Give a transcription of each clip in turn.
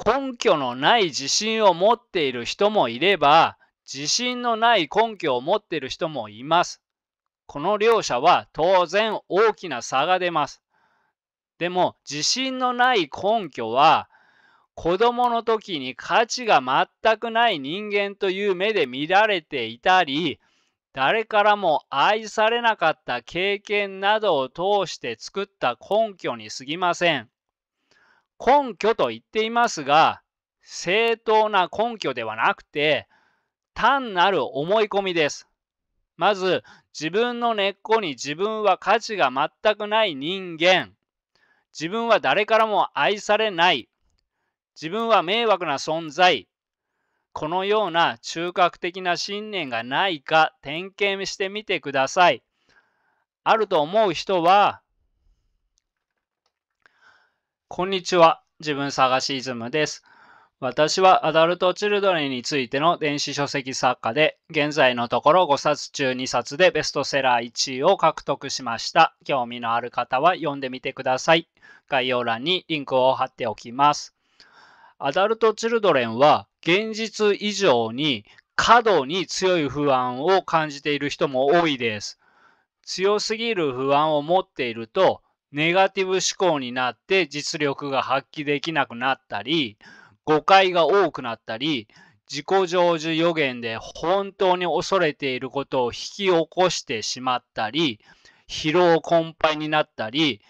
根拠のない自信を持っている人もいれば、自信のない根拠を持っている人もいます。この両者は当然大きな差が出ます。でも、自信のない根拠は、子供の時に価値が全くない人間という目で見られていたり、誰からも愛されなかった経験などを通して作った根拠に過ぎません。根拠と言っていますが、正当な根拠ではなくて、単なる思い込みです。まず、自分の根っこに自分は価値が全くない人間、自分は誰からも愛されない、自分は迷惑な存在、このような中核的な信念がないか点検してみてください。あると思う人は、こんにちは、自分探しイズムです。私はアダルト・チルドレンについての電子書籍作家で、現在のところ5冊中2冊でベストセラー1位を獲得しました。興味のある方は読んでみてください。概要欄にリンクを貼っておきます。アダルト・チルドレンは現実以上に過度に強い不安を感じている人も多いです。強すぎる不安を持っていると、ネガティブ思考になって実力が発揮できなくなったり、誤解が多くなったり、自己成就予言で本当に恐れていることを引き起こしてしまったり、疲労困憊になったり、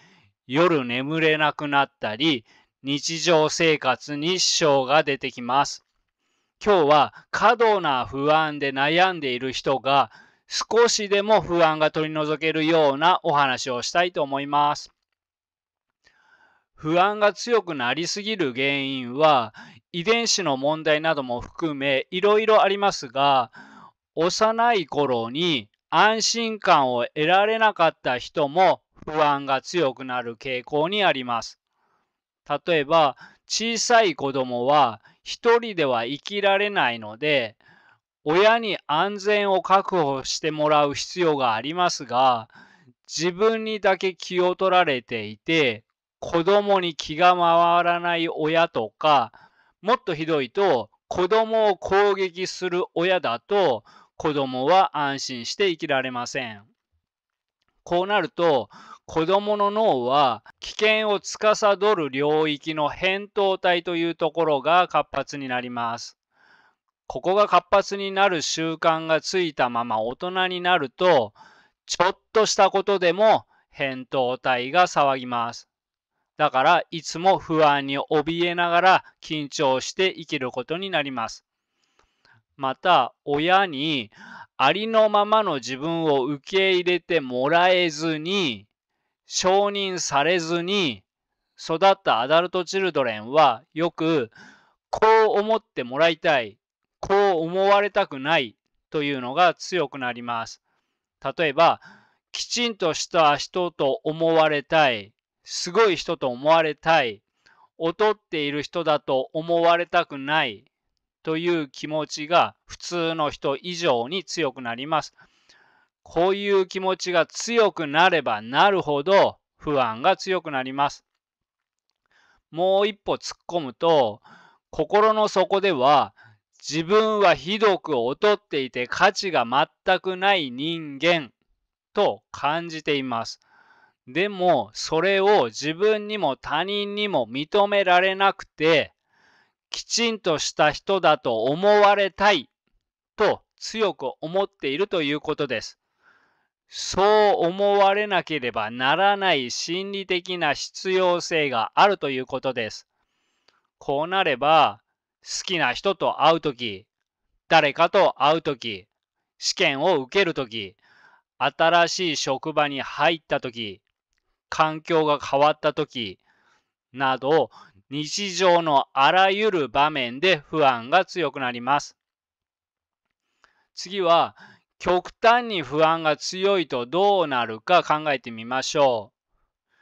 夜眠れなくなったり、日常生活に支障が出てきます。今日は過度な不安で悩んでいる人が少しでも不安が取り除けるようなお話をしたいと思います。不安が強くなりすぎる原因は遺伝子の問題なども含めいろいろありますが、幼い頃に安心感を得られなかった人も不安が強くなる傾向にあります。例えば、小さい子供は一人では生きられないので、親に安全を確保してもらう必要がありますが、自分にだけ気を取られていて、子供に気が回らない親とか、もっとひどいと、子供を攻撃する親だと、子供は安心して生きられません。こうなると、子供の脳は危険を司る領域の扁桃体というところが活発になります。ここが活発になる習慣がついたまま大人になると、ちょっとしたことでも扁桃体が騒ぎます。だからいつも不安に怯えながら緊張して生きることになります。また、親にありのままの自分を受け入れてもらえずに、承認されずに育ったアダルトチルドレンはよくこう思ってもらいたい、こう思われたくないというのが強くなります。例えば、きちんとした人と思われたい、すごい人と思われたい、劣っている人だと思われたくないという気持ちが普通の人以上に強くなります。こういう気持ちが強くなればなるほど不安が強くなります。もう一歩突っ込むと、心の底では自分はひどく劣っていて価値が全くない人間と感じています。でもそれを自分にも他人にも認められなくて、きちんとした人だと思われたいと強く思っているということです。そう思われなければならない心理的な必要性があるということです。こうなれば、好きな人と会うとき、誰かと会うとき、試験を受けるとき、新しい職場に入ったとき、環境が変わったときなど、日常のあらゆる場面で不安が強くなります。次は、極端に不安が強いとどうなるか考えてみましょう。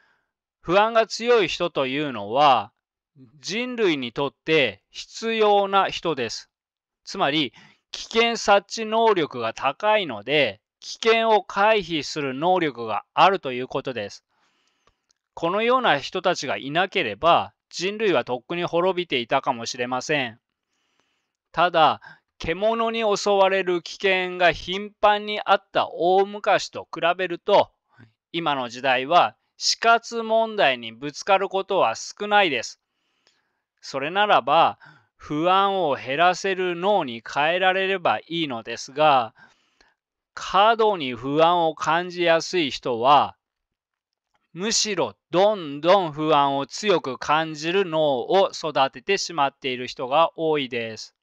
不安が強い人というのは、人類にとって必要な人です。つまり、危険察知能力が高いので、危険を回避する能力があるということです。このような人たちがいなければ、人類はとっくに滅びていたかもしれません。ただ、獣に襲われる危険が頻繁にあった大昔と比べると、今の時代は死活問題にぶつかることは少ないです。それならば、不安を減らせる脳に変えられればいいのですが、過度に不安を感じやすい人は、むしろどんどん不安を強く感じる脳を育ててしまっている人が多いです。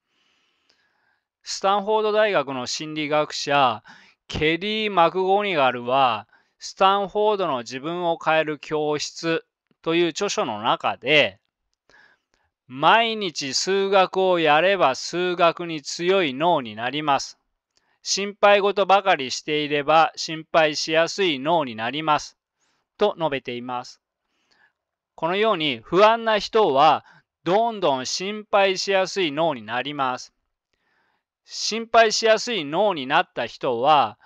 スタンフォード大学の心理学者、ケリー・マクゴニガルは、スタンフォードの自分を変える教室という著書の中で、毎日数学をやれば数学に強い脳になります。心配事ばかりしていれば心配しやすい脳になります。と述べています。このように不安な人はどんどん心配しやすい脳になります。心配しやすい脳になった人は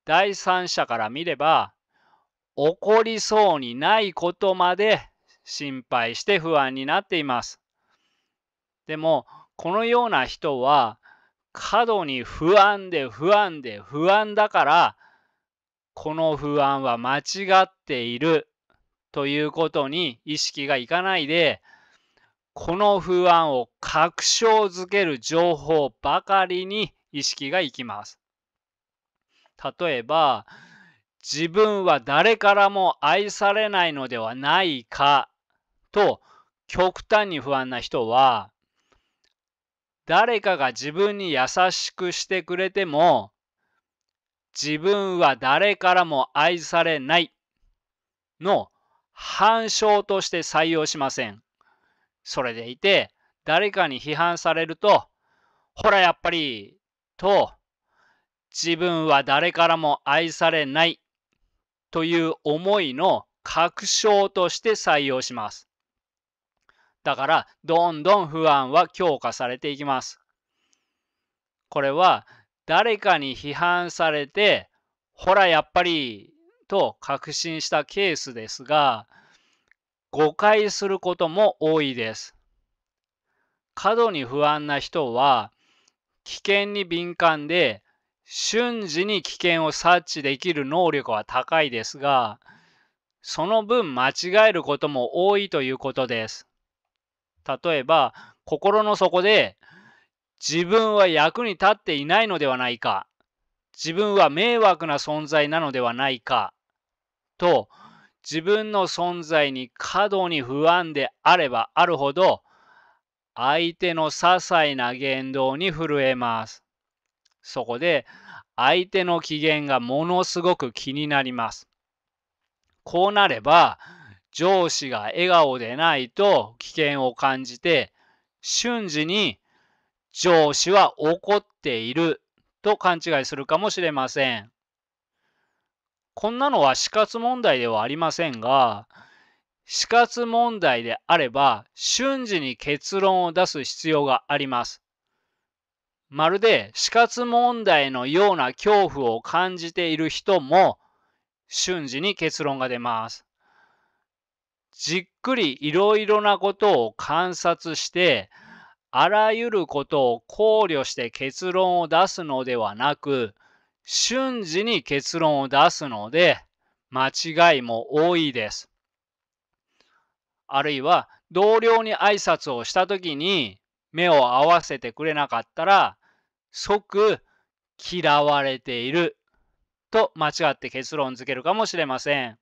第三者から見れば起こりそうにないことまで心配して不安になっています。でもこのような人は過度に不安だからこの不安は間違っているということに意識がいかないで、この不安を確証づける情報ばかりに意識がいきます。例えば、自分は誰からも愛されないのではないかと極端に不安な人は、誰かが自分に優しくしてくれても、自分は誰からも愛されないの反証として採用しません。それでいて、誰かに批判されると、ほらやっぱり、と、自分は誰からも愛されないという思いの確証として採用します。だから、どんどん不安は強化されていきます。これは、誰かに批判されて、ほらやっぱり、と確信したケースですが、誤解することも多いです。過度に不安な人は危険に敏感で瞬時に危険を察知できる能力は高いですが、その分間違えることも多いということです。例えば、心の底で自分は役に立っていないのではないか、自分は迷惑な存在なのではないかと、自分の存在に過度に不安であればあるほど、相手の些細な言動に震えます。そこで相手の機嫌がものすごく気になります。こうなれば上司が笑顔でないと危険を感じて瞬時に上司は怒っていると勘違いするかもしれません。こんなのは死活問題ではありませんが、死活問題であれば瞬時に結論を出す必要があります。まるで死活問題のような恐怖を感じている人も瞬時に結論が出ます。じっくりいろいろなことを観察してあらゆることを考慮して結論を出すのではなく、瞬時に結論を出すので間違いも多いです。あるいは同僚に挨拶をしたときに目を合わせてくれなかったら即嫌われていると間違って結論付けるかもしれません。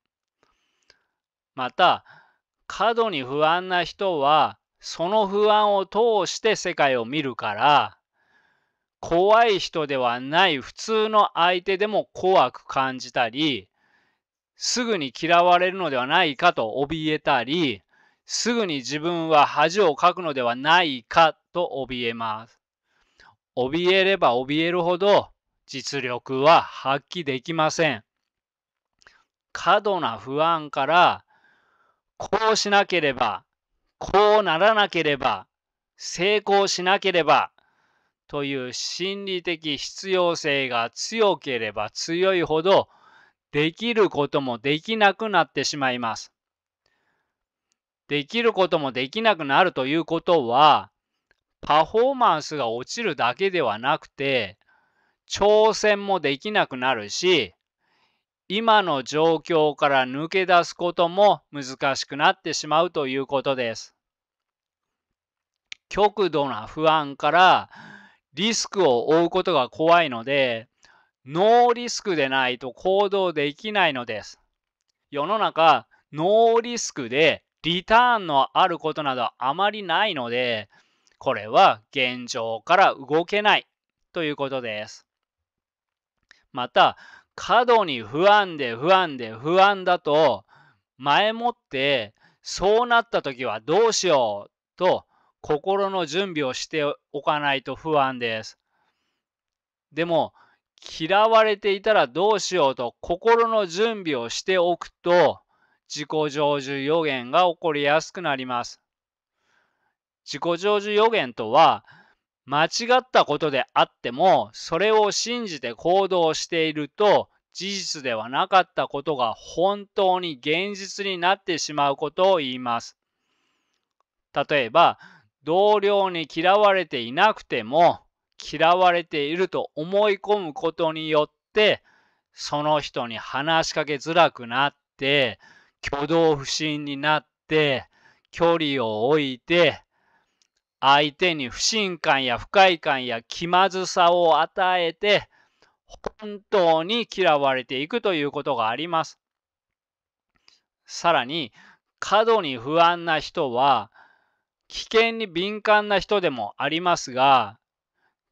また、過度に不安な人はその不安を通して世界を見るから、怖い人ではない普通の相手でも怖く感じたり、すぐに嫌われるのではないかと怯えたり、すぐに自分は恥をかくのではないかと怯えます。怯えれば怯えるほど実力は発揮できません。過度な不安から、こうしなければ、こうならなければ、成功しなければという心理的必要性が強ければ強いほど、できることもできなくなってしまいます。できることもできなくなるということは、パフォーマンスが落ちるだけではなくて、挑戦もできなくなるし、今の状況から抜け出すことも難しくなってしまうということです。極度な不安からリスクを負うことが怖いので、ノーリスクでないと行動できないのです。世の中、ノーリスクでリターンのあることなどあまりないので、これは現状から動けないということです。また、過度に不安だと、前もってそうなった時はどうしようと心の準備をしておかないと不安です。でも、嫌われていたらどうしようと心の準備をしておくと、自己成就予言が起こりやすくなります。自己成就予言とは、間違ったことであっても、それを信じて行動していると、事実ではなかったことが本当に現実になってしまうことを言います。例えば、同僚に嫌われていなくても、嫌われていると思い込むことによって、その人に話しかけづらくなって、挙動不審になって、距離を置いて、相手に不信感や不快感や気まずさを与えて、本当に嫌われていくということがあります。さらに、過度に不安な人は、危険に敏感な人でもありますが、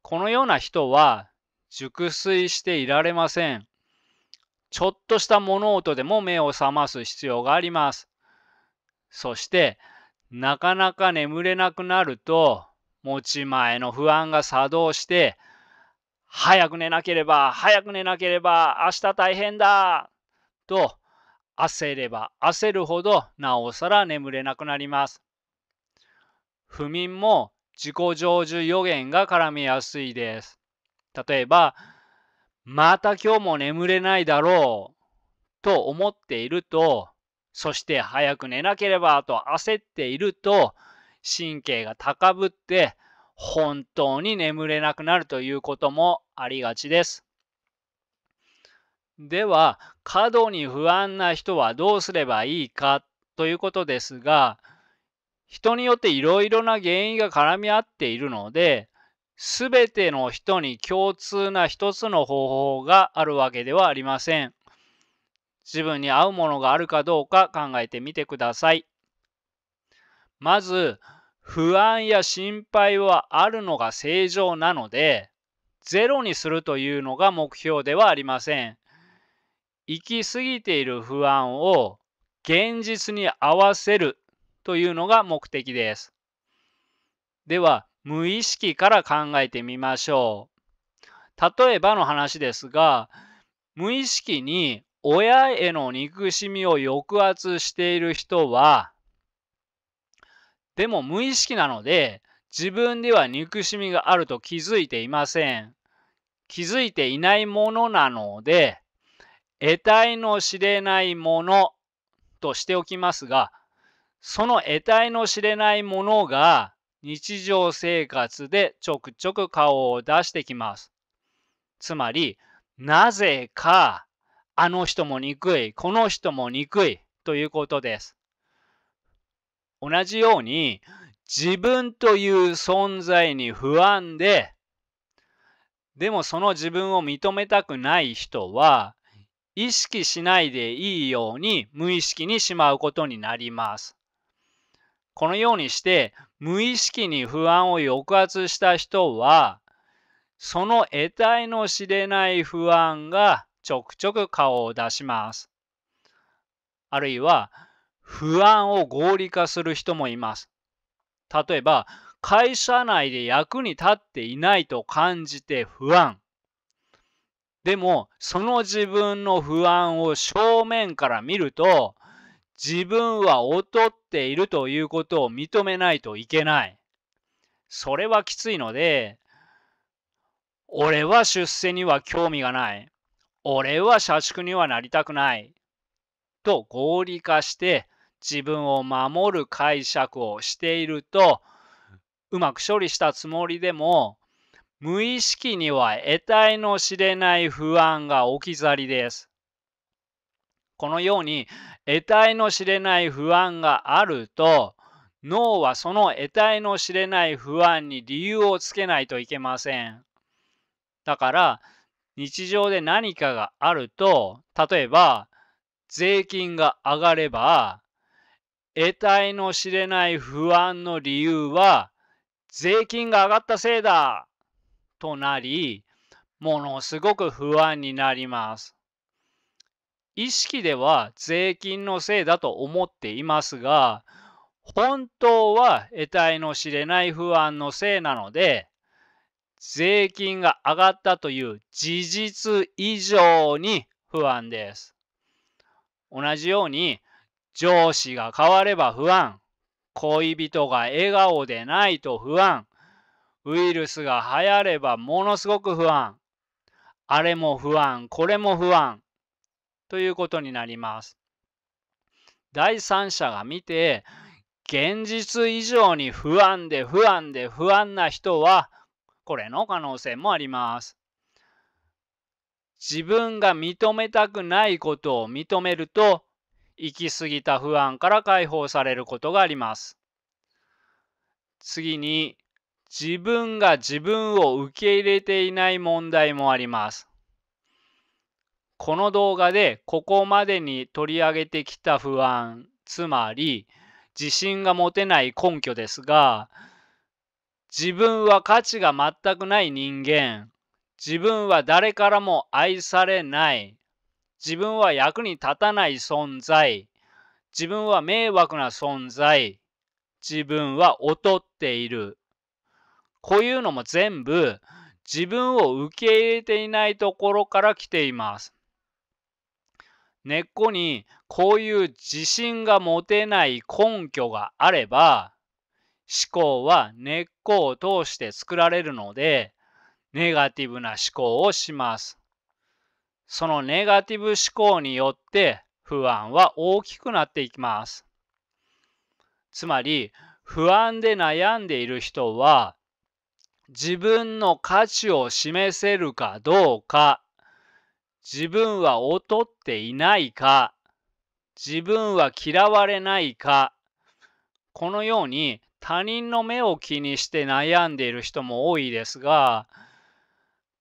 このような人は熟睡していられません。ちょっとした物音でも目を覚ます必要があります。そして、なかなか眠れなくなると、持ち前の不安が作動して、早く寝なければ、明日大変だと焦れば焦るほどなおさら眠れなくなります。不眠も自己成就予言が絡みやすいです。例えば、また今日も眠れないだろうと思っていると、そして早く寝なければと焦っていると、神経が高ぶって本当に眠れなくなるということもありがちです。では、過度に不安な人はどうすればいいかということですが、人によっていろいろな原因が絡み合っているので、すべての人に共通な一つの方法があるわけではありません。自分に合うものがあるかどうか考えてみてください。まず、不安や心配はあるのが正常なので、ゼロにするというのが目標ではありません。行き過ぎている不安を現実に合わせるというのが目的です。では、無意識から考えてみましょう。例えばの話ですが、無意識に親への憎しみを抑圧している人は、でも無意識なので、自分では憎しみがあると気づいていません。気づいていないものなので、得体の知れないものとしておきますが、その得体の知れないものが日常生活でちょくちょく顔を出してきます。つまり、なぜか、あの人も憎い、この人も憎いということです。同じように、自分という存在に不安で、でもその自分を認めたくない人は、意識しないでいいように無意識にしまうことになります。このようにして無意識に不安を抑圧した人は、その得体の知れない不安がちょくちょく顔を出します。あるいは不安を合理化する人もいます。例えば、会社内で役に立っていないと感じて不安。でも、その自分の不安を正面から見ると、自分は劣っているということを認めないといけない。それはきついので、俺は出世には興味がない。俺は社畜にはなりたくない。と合理化して自分を守る解釈をしていると、うまく処理したつもりでも、無意識には得体の知れない不安が置き去りです。このように得体の知れない不安があると、脳はその得体の知れない不安に理由をつけないといけません。だから日常で何かがあると、例えば税金が上がれば、得体の知れない不安の理由は税金が上がったせいだとなり、ものすごく不安になります。意識では税金のせいだと思っていますが、本当は得体の知れない不安のせいなので、税金が上がったという事実以上に不安です。同じように、上司が変われば不安、恋人が笑顔でないと不安、ウイルスが流行ればものすごく不安、あれも不安、これも不安ということになります。第三者が見て、現実以上に不安で不安で不安な人は、これの可能性もあります。自分が認めたくないことを認めると、行き過ぎた不安から解放されることがあります。次に、自分が自分を受け入れていない問題もあります。この動画でここまでに取り上げてきた不安、つまり自信が持てない根拠ですが、自分は価値が全くない人間、自分は誰からも愛されない、自分は役に立たない存在、自分は迷惑な存在、自分は劣っている。こういうのも全部自分を受け入れていないところから来ています。根っこにこういう自信が持てない根拠があれば、思考は根っこを通して作られるので、ネガティブな思考をします。そのネガティブ思考によって不安は大きくなっていきます。つまり、不安で悩んでいる人は、自分の価値を示せるかどうか、自分は劣っていないか、自分は嫌われないか、このように他人の目を気にして悩んでいる人も多いですが、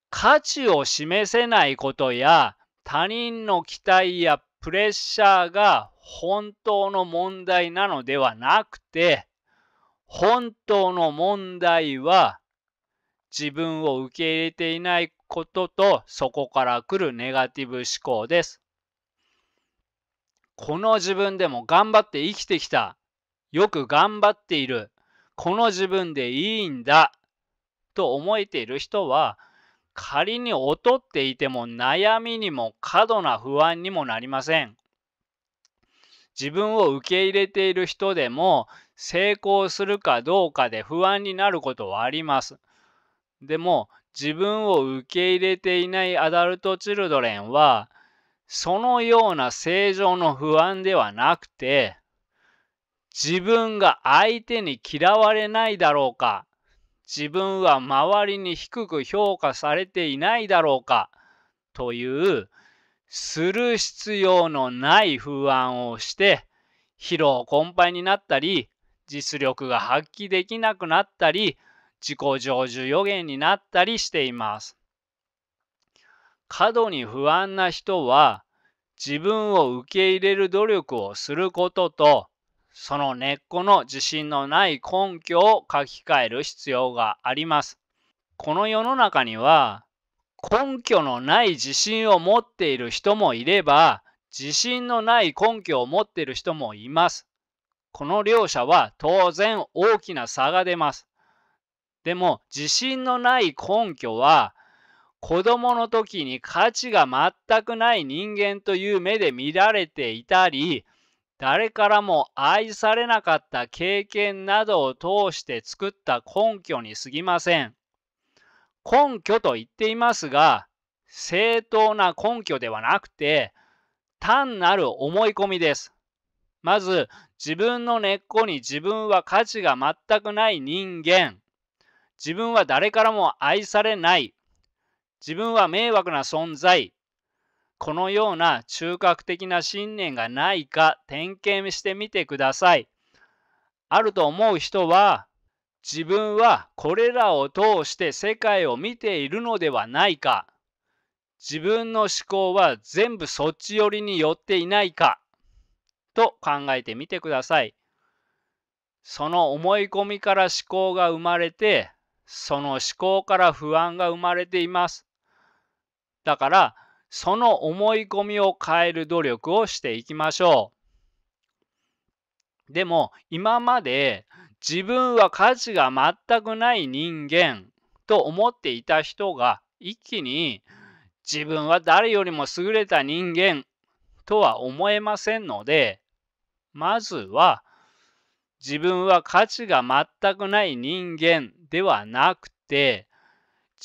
価値を示せないことや他人の期待やプレッシャーが本当の問題なのではなくて、本当の問題は自分を受け入れていないことと、そこから来るネガティブ思考です。この自分でも頑張って生きてきた。よく頑張っている。この自分でいいんだ。と思えている人は、仮に劣っていても悩みにも過度な不安にもなりません。自分を受け入れている人でも成功するかどうかで不安になることはあります。でも自分を受け入れていないアダルトチルドレンは、そのような正常の不安ではなくて、自分が相手に嫌われないだろうか、自分は周りに低く評価されていないだろうか、というする必要のない不安をして、疲労困憊になったり、実力が発揮できなくなったり、自己成就予言になったりしています。過度に不安な人は、自分を受け入れる努力をすることと、その根っこの自信のない根拠を書き換える必要があります。この世の中には、根拠のない自信を持っている人もいれば、自信のない根拠を持っている人もいます。この両者は当然大きな差が出ます。でも自信のない根拠は、子供の時に価値が全くない人間という目で見られていたり、誰からも愛されなかった経験などを通して作った根拠に過ぎません。根拠と言っていますが、正当な根拠ではなくて、単なる思い込みです。まず、自分の根っこに自分は価値が全くない人間、自分は誰からも愛されない、自分は迷惑な存在、このような中核的な信念がないか点検してみてください。あると思う人は、自分はこれらを通して世界を見ているのではないか、自分の思考は全部そっち寄りに寄っていないか、と考えてみてください。その思い込みから思考が生まれて、その思考から不安が生まれています。だから、その思い込みを変える努力をしていきましょう。でも、今まで自分は価値が全くない人間と思っていた人が一気に自分は誰よりも優れた人間とは思えませんので、まずは自分は価値が全くない人間ではなくて、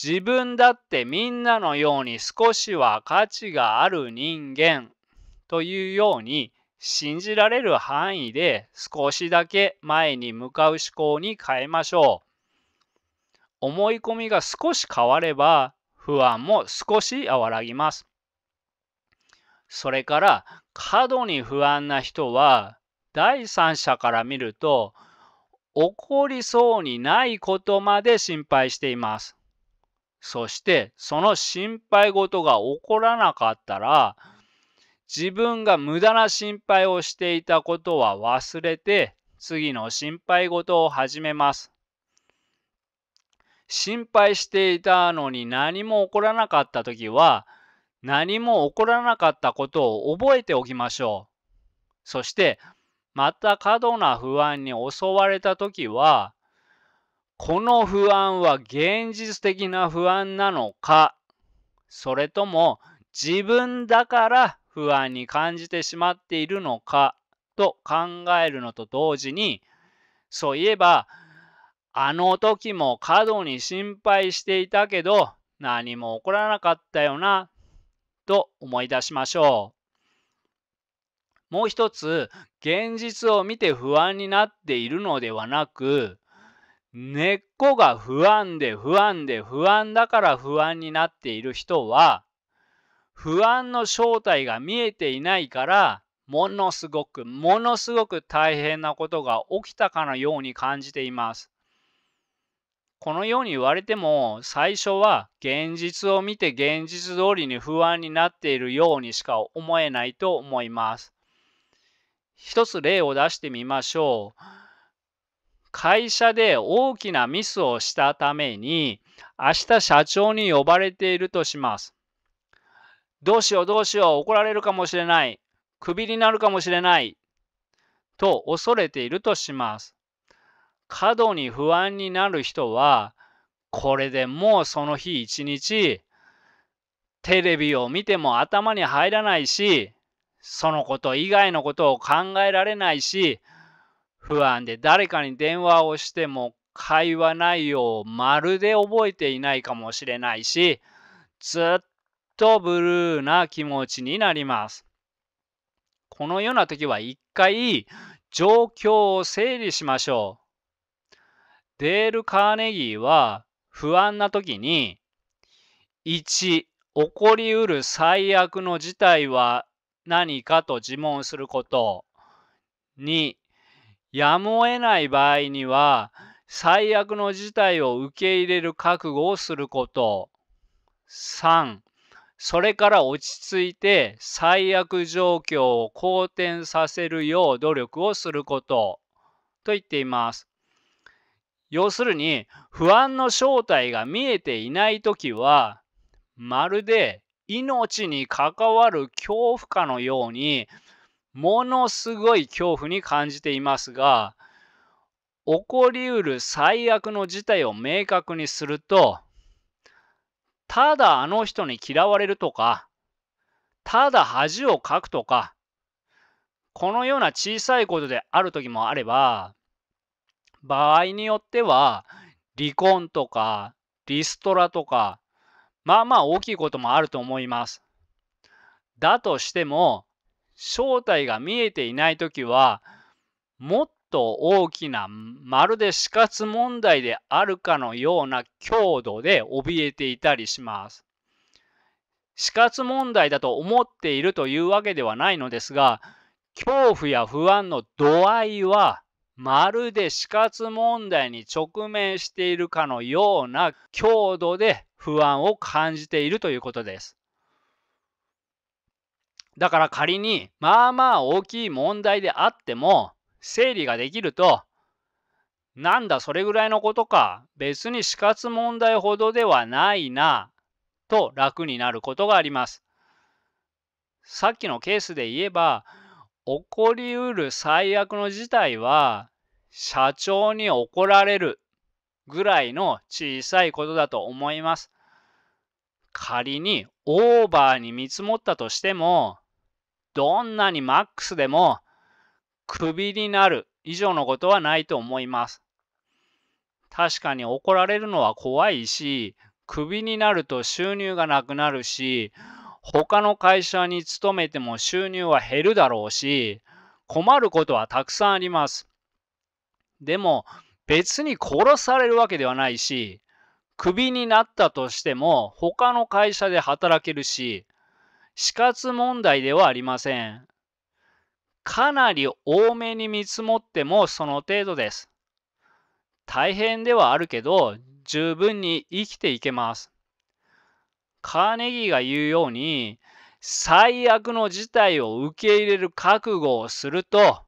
自分だってみんなのように少しは価値がある人間というように信じられる範囲で少しだけ前に向かう思考に変えましょう。思い込みが少し変われば不安も少し和らぎます。それから過度に不安な人は第三者から見ると起こりそうにないことまで心配しています。そしてその心配事が起こらなかったら自分が無駄な心配をしていたことは忘れて次の心配事を始めます。心配していたのに何も起こらなかったときは何も起こらなかったことを覚えておきましょう。そしてまた過度な不安に襲われたときはこの不安は現実的な不安なのか、それとも自分だから不安に感じてしまっているのかと考えるのと同時に、そういえばあの時も過度に心配していたけど何も起こらなかったよなと思い出しましょう。もう一つ、現実を見て不安になっているのではなく、根っこが不安で不安だから不安になっている人は、不安の正体が見えていないから、ものすごく大変なことが起きたかのように感じています。このように言われても、最初は現実を見て現実通りに不安になっているようにしか思えないと思います。一つ例を出してみましょう。会社で大きなミスをしたために、明日社長に呼ばれているとします。どうしよう怒られるかもしれない。クビになるかもしれない。と恐れているとします。過度に不安になる人は、これでもうその日一日、テレビを見ても頭に入らないし、そのこと以外のことを考えられないし、不安で誰かに電話をしても会話内容をまるで覚えていないかもしれないし、ずっとブルーな気持ちになります。このような時は一回状況を整理しましょう。デール・カーネギーは不安な時に1、起こりうる最悪の事態は何かと自問すること。2、やむを得ない場合には、最悪の事態を受け入れる覚悟をすること。3、それから落ち着いて最悪状況を好転させるよう努力をすること。と言っています。要するに、不安の正体が見えていないときは、まるで命に関わる恐怖かのように、ものすごい恐怖に感じていますが、起こりうる最悪の事態を明確にすると、ただあの人に嫌われるとか、ただ恥をかくとか、このような小さいことである時もあれば、場合によっては離婚とかリストラとか、まあまあ大きいこともあると思います。だとしても、正体が見えていないときは、もっと大きな、まるで死活問題であるかのような強度で怯えていたりします。死活問題だと思っているというわけではないのですが、恐怖や不安の度合いは、まるで死活問題に直面しているかのような強度で不安を感じているということです。だから仮にまあまあ大きい問題であっても整理ができると、なんだそれぐらいのことか、別に死活問題ほどではないなと楽になることがあります。さっきのケースで言えば、起こりうる最悪の事態は社長に怒られるぐらいの小さいことだと思います。仮にオーバーに見積もったとしても、どんなにマックスでもクビになる以上のことはないと思います。確かに怒られるのは怖いし、クビになると収入がなくなるし、他の会社に勤めても収入は減るだろうし、困ることはたくさんあります。でも別に殺されるわけではないし、クビになったとしても他の会社で働けるし、死活問題ではありません。かなり多めに見積もってもその程度です。大変ではあるけど、十分に生きていけます。カーネギーが言うように、最悪の事態を受け入れる覚悟をすると、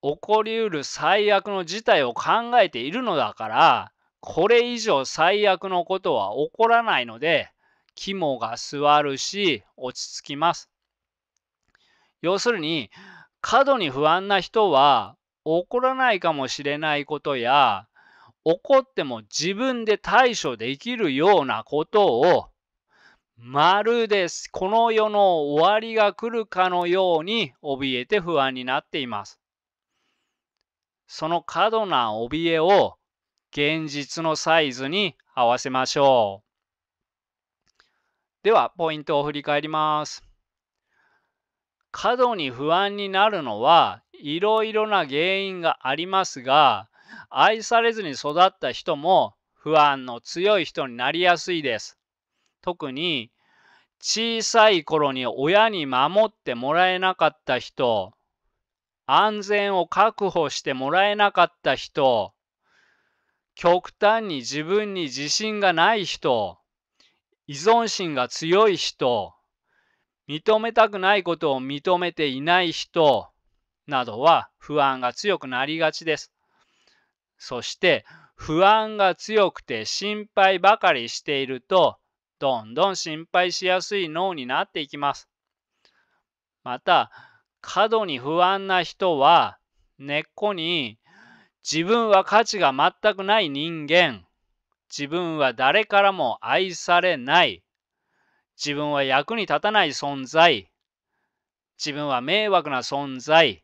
起こりうる最悪の事態を考えているのだから、これ以上最悪のことは起こらないので、肝が据わるし、落ち着きます。要するに、過度に不安な人は、起こらないかもしれないことや、起こっても自分で対処できるようなことを、まるでこの世の終わりが来るかのように怯えて不安になっています。その過度な怯えを現実のサイズに合わせましょう。では、ポイントを振り返ります。過度に不安になるのはいろいろな原因がありますが、愛されずに育った人も不安の強い人になりやすいです。特に小さい頃に親に守ってもらえなかった人、安全を確保してもらえなかった人、極端に自分に自信がない人、依存心が強い人、認めたくないことを認めていない人などは不安が強くなりがちです。そして不安が強くて心配ばかりしていると、どんどん心配しやすい脳になっていきます。また、過度に不安な人は根っこに自分は価値が全くない人間、自分は誰からも愛されない、自分は役に立たない存在、自分は迷惑な存在、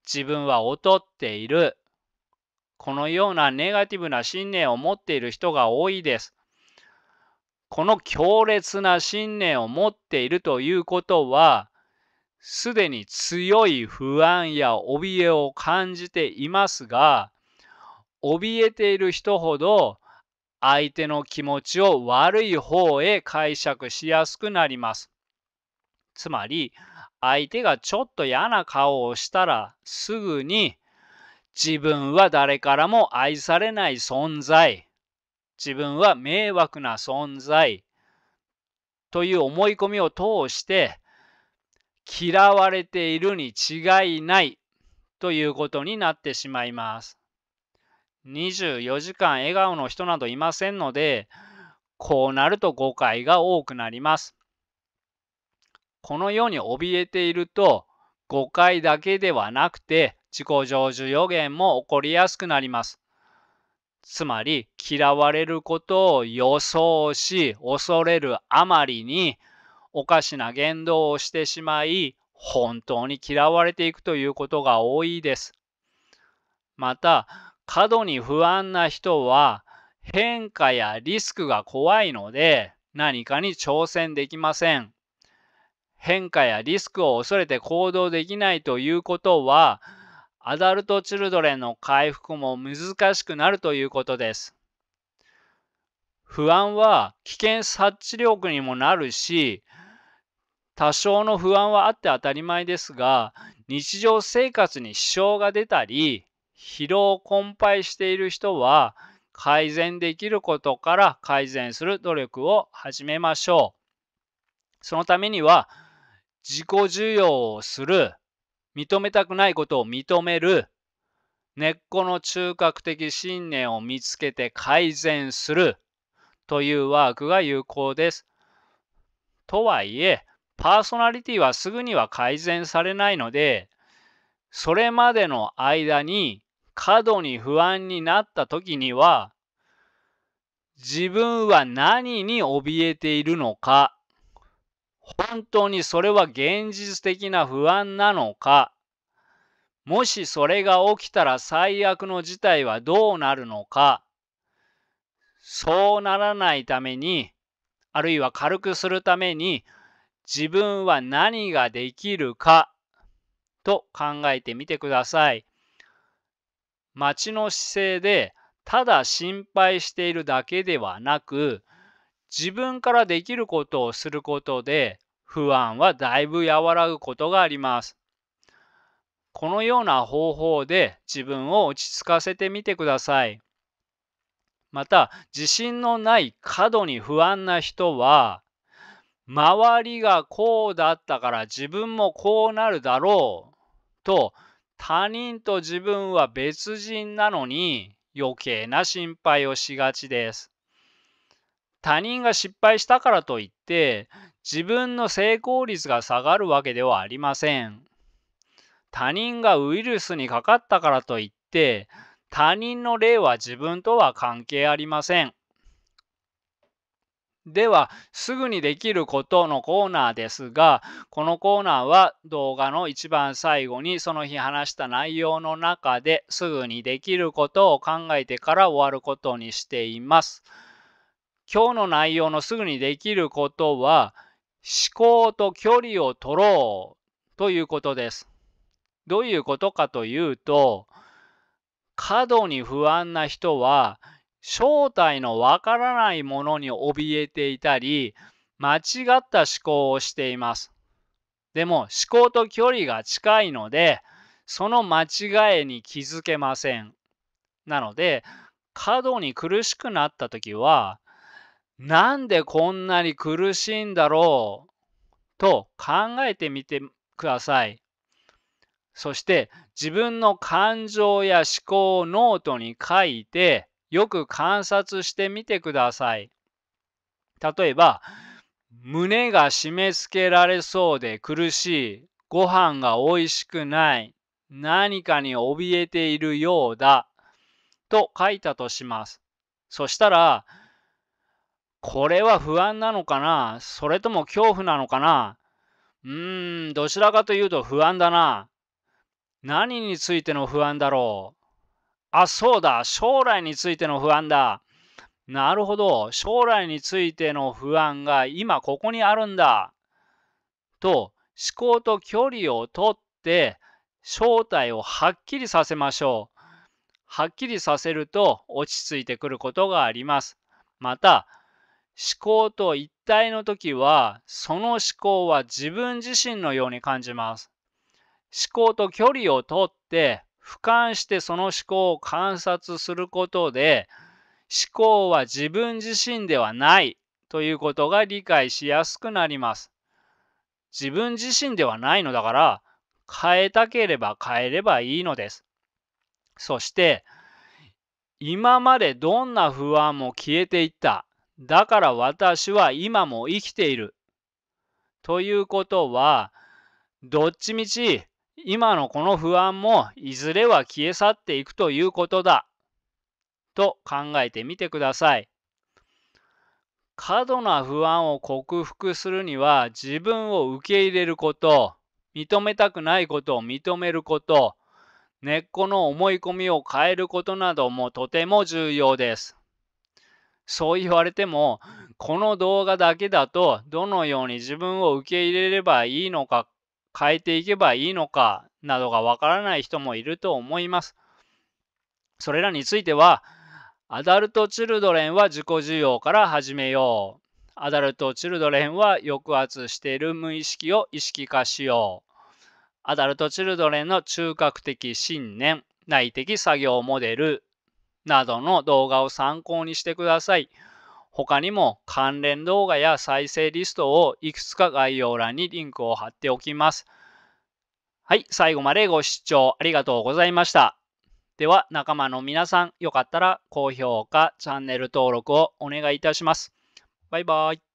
自分は劣っている、このようなネガティブな信念を持っている人が多いです。この強烈な信念を持っているということは、すでに強い不安や怯えを感じていますが、怯えている人ほど相手の気持ちを悪い方へ解釈しやすくなります。つまり、相手がちょっと嫌な顔をしたらすぐに自分は誰からも愛されない存在、自分は迷惑な存在という思い込みを通して嫌われているに違いないということになってしまいます。24時間笑顔の人などいませんので、こうなると誤解が多くなります。このように怯えていると、誤解だけではなくて、自己成就予言も起こりやすくなります。つまり、嫌われることを予想し、恐れるあまりに、おかしな言動をしてしまい、本当に嫌われていくということが多いです。また、過度に不安な人は、変化やリスクが怖いので、何かに挑戦できません。変化やリスクを恐れて行動できないということは、アダルトチルドレンの回復も難しくなるということです。不安は危険察知力にもなるし、多少の不安はあって当たり前ですが、日常生活に支障が出たり、疲労困憊している人は、改善できることから改善する努力を始めましょう。そのためには、自己受容をする、認めたくないことを認める、根っこの中核的信念を見つけて改善するというワークが有効です。とはいえ、パーソナリティはすぐには改善されないので、それまでの間に過度に不安になった時には、自分は何に怯えているのか、本当にそれは現実的な不安なのか、もしそれが起きたら最悪の事態はどうなるのか、そうならないために、あるいは軽くするために、自分は何ができるかと考えてみてください。待ちの姿勢でただ心配しているだけではなく、自分からできることをすることで不安はだいぶ和らぐことがあります。このような方法で自分を落ち着かせてみてください。また、自信のない過度に不安な人は、周りがこうだったから自分もこうなるだろうと、他人と自分は別人なのに余計な心配をしがちです。他人が失敗したからといって自分の成功率が下がるわけではありません。他人がウイルスにかかったからといって他人の例は自分とは関係ありません。では、すぐにできることのコーナーですが、このコーナーは動画の一番最後にその日話した内容の中ですぐにできることを考えてから終わることにしています。今日の内容のすぐにできることは、思考と距離を取ろうということです。どういうことかというと、過度に不安な人は、正体のわからないものに怯えていたり、間違った思考をしています。でも思考と距離が近いので、その間違いに気づけません。なので、過度に苦しくなったときは、なんでこんなに苦しいんだろうと考えてみてください。そして自分の感情や思考をノートに書いてよく観察してみてください。例えば、胸が締め付けられそうで苦しい、ご飯が美味しくない、何かに怯えているようだ、と書いたとします。そしたら、これは不安なのかな、それとも恐怖なのかな、どちらかというと不安だな。何についての不安だろう。あ、そうだ、将来についての不安だ。なるほど、将来についての不安が今ここにあるんだ。と、思考と距離をとって正体をはっきりさせましょう。はっきりさせると落ち着いてくることがあります。また、思考と一体の時は、その思考は自分自身のように感じます。思考と距離をとって俯瞰してその思考を観察することで、思考は自分自身ではないということが理解しやすくなります。自分自身ではないのだから、変えたければ変えればいいのです。そして、今までどんな不安も消えていった。だから私は今も生きている。ということは、どっちみち今のこの不安もいずれは消え去っていくということだ。と考えてみてください。過度な不安を克服するには自分を受け入れること、認めたくないことを認めること、根っこの思い込みを変えることなどもとても重要です。そう言われても、この動画だけだとどのように自分を受け入れればいいのか、変えていけばいいのかなどがわからない人もいると思います。それらについては、アダルト・チルドレンは自己需要から始めよう。アダルト・チルドレンは抑圧している無意識を意識化しよう。アダルト・チルドレンの中核的信念、内的作業モデルなどの動画を参考にしてください。他にも関連動画や再生リストをいくつか概要欄にリンクを貼っておきます。はい、最後までご視聴ありがとうございました。では仲間の皆さん、よかったら高評価、チャンネル登録をお願いいたします。バイバイ。